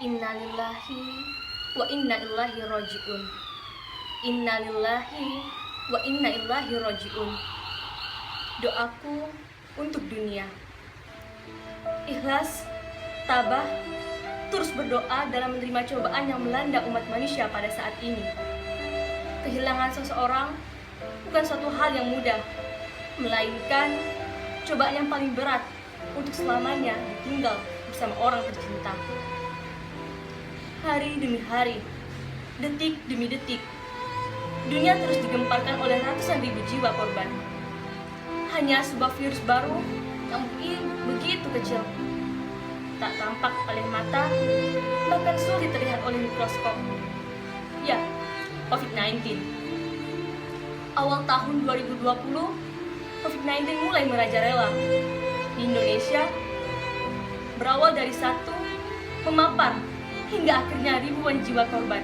Innalillahi wa inna ilaihi raji'un. Innalillahi wa inna ilaihi raji'un. Doaku untuk dunia. Ikhlas, tabah, terus berdoa dalam menerima cobaan yang melanda umat manusia pada saat ini. Kehilangan seseorang bukan suatu hal yang mudah, melainkan cobaan yang paling berat untuk selamanya ditinggal bersama orang tercinta. Hari demi hari, detik demi detik, dunia terus digemparkan oleh ratusan ribu jiwa korban. Hanya sebuah virus baru yang begitu kecil, tak tampak oleh mata, bahkan sulit terlihat oleh mikroskop. Ya, COVID-19. Awal tahun 2020, COVID-19 mulai merajalela. Di Indonesia, berawal dari satu, memapar hingga akhirnya ribuan jiwa korban.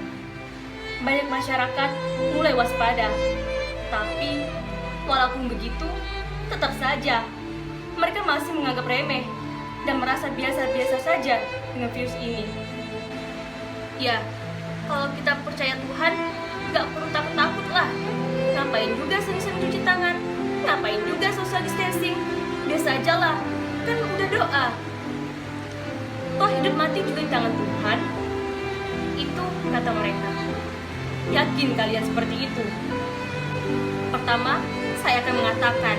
Banyak masyarakat mulai waspada, tapi walaupun begitu, tetap saja mereka masih menganggap remeh dan merasa biasa-biasa saja dengan virus ini. Ya, kalau kita percaya Tuhan, gak perlu takut-takut lah. Ngapain juga sering-sering cuci tangan? Ngapain juga social distancing? Biasa aja lah, kan udah doa. Toh hidup mati juga di tangan Tuhan. Itu kata mereka. Yakin kalian seperti itu? Pertama, saya akan mengatakan,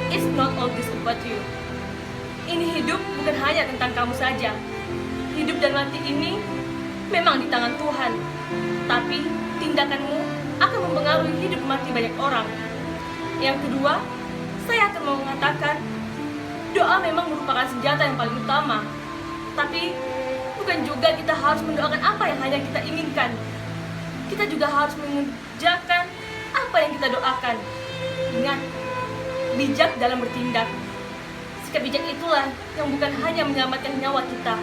it's not always about you. Ini hidup bukan hanya tentang kamu saja. Hidup dan mati ini memang di tangan Tuhan. Tapi tindakanmu akan mempengaruhi hidup mati banyak orang. Yang kedua, saya akan mengatakan, doa memang merupakan senjata yang paling utama. Tapi bukan juga kita harus mendoakan apa yang hanya kita inginkan. Kita juga harus mengerjakan apa yang kita doakan. Ingat, bijak dalam bertindak. Sikap bijak itulah yang bukan hanya menyelamatkan nyawa kita,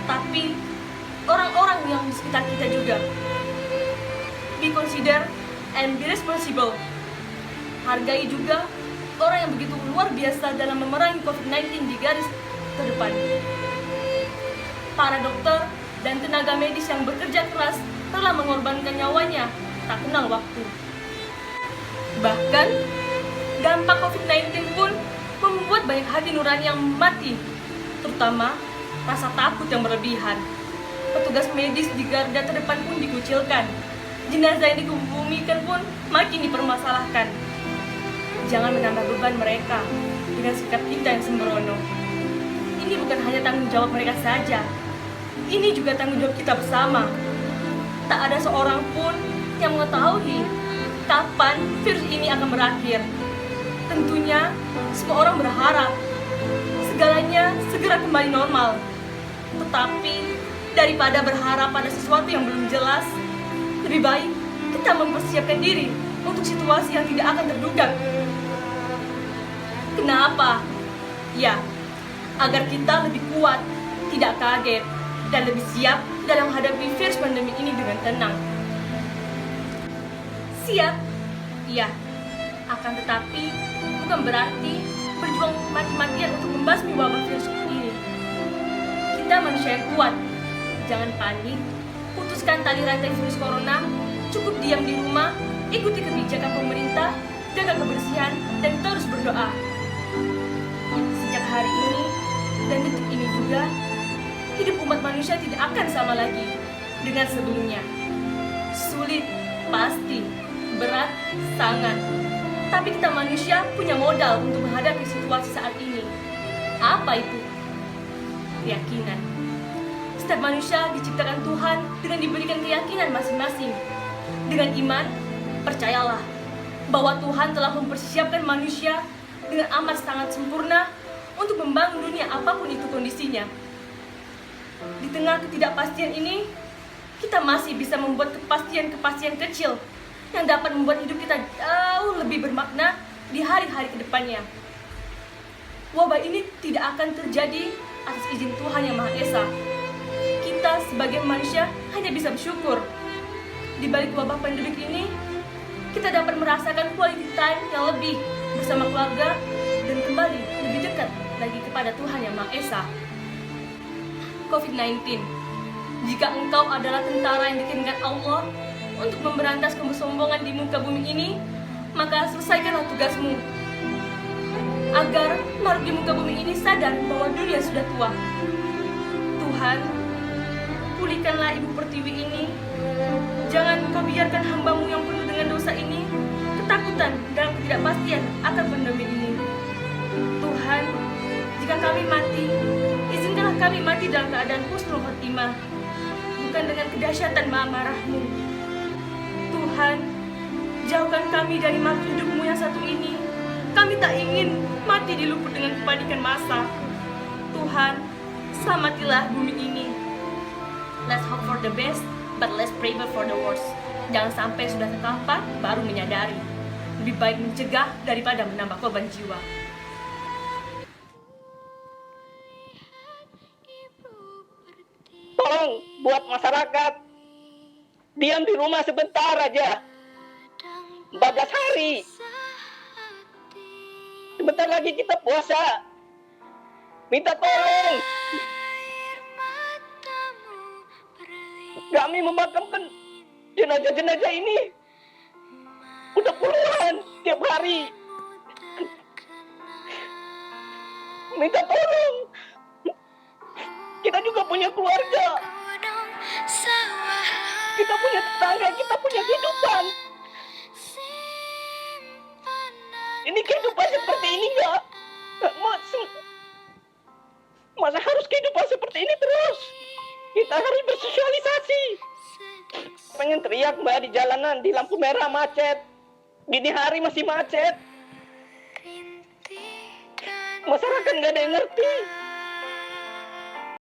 tapi orang-orang yang di sekitar kita juga. Be consider and be responsible. Hargai juga orang yang begitu luar biasa dalam memerangi COVID-19 di garis terdepan. Para dokter dan tenaga medis yang bekerja keras telah mengorbankan nyawanya tak kenal waktu. Bahkan, dampak COVID-19 pun membuat banyak hati nurani yang mati, terutama rasa takut yang berlebihan. Petugas medis di garda terdepan pun dikucilkan. Jenazah yang dikebumikan pun makin dipermasalahkan. Jangan menambah beban mereka dengan sikap kita yang sembrono. Ini bukan hanya tanggung jawab mereka saja, ini juga tanggung jawab kita bersama. Tak ada seorang pun yang mengetahui kapan virus ini akan berakhir. Tentunya semua orang berharap segalanya segera kembali normal. Tetapi daripada berharap pada sesuatu yang belum jelas, lebih baik kita mempersiapkan diri untuk situasi yang tidak akan terduga. Kenapa? Ya, agar kita lebih kuat, tidak kaget, dan lebih siap dalam menghadapi virus pandemi ini dengan tenang. Siap? Ya, akan tetapi bukan berarti berjuang mati-matian untuk membasmi wabah virus ini. Kita manusia yang kuat, jangan panik, putuskan tali rantai virus corona, cukup diam di rumah, ikuti kebijakan pemerintah, jaga kebersihan, dan terus berdoa. Sejak hari ini dan detik ini juga, hidup umat manusia tidak akan sama lagi dengan sebelumnya. Sulit, pasti, berat, sangat. Tapi kita manusia punya modal untuk menghadapi situasi saat ini. Apa itu? Keyakinan. Setiap manusia diciptakan Tuhan dengan diberikan keyakinan masing-masing. Dengan iman, percayalah bahwa Tuhan telah mempersiapkan manusia dengan amat sangat sempurna untuk membangun dunia apapun itu kondisinya. Di tengah ketidakpastian ini, kita masih bisa membuat kepastian-kepastian kecil yang dapat membuat hidup kita jauh lebih bermakna di hari-hari kedepannya. Wabah ini tidak akan terjadi atas izin Tuhan Yang Maha Esa. Kita sebagai manusia hanya bisa bersyukur. Di balik wabah pandemik ini, kita dapat merasakan quality time yang lebih bersama keluarga dan kembali lebih dekat lagi kepada Tuhan Yang Maha Esa. COVID-19 Jika engkau adalah tentara yang dikirimkan Allah untuk memberantas kesombongan di muka bumi ini, maka selesaikanlah tugasmu. Agar makhluk di muka bumi ini sadar bahwa dunia sudah tua. Tuhan, pulihkanlah Ibu Pertiwi ini. Jangan kau biarkan hambamu yang penuh dengan dosa ini ketakutan dalam ketidakpastian akan pandemi ini. Tuhan, jika kami mati, izinkanlah kami mati dalam keadaan husnul khotimah, bukan dengan kedahsyatan marah-Mu. Tuhan, jauhkan kami dari makhluk hidup-Mu yang satu ini. Kami tak ingin mati diluput dengan kepanikan massa. Tuhan, selamatilah bumi ini. Let's hope for the best, but let's pray for the worst. Jangan sampai sudah terkapar baru menyadari. Lebih baik mencegah daripada menambah korban jiwa. Tolong buat masyarakat diam di rumah sebentar aja. 14 hari. Sebentar lagi kita puasa. Minta tolong. Kami memakamkan jenazah-jenazah ini udah puluhan tiap hari. Minta tolong. Kita juga punya keluarga. Kita punya tetangga, kita punya kehidupan. Ini kehidupan seperti ini enggak? Masa harus kehidupan seperti ini terus? Kita harus bersosialisasi. Pengen teriak mbak di jalanan, di lampu merah macet. Gini hari masih macet. Masyarakat nggak ada yang ngerti.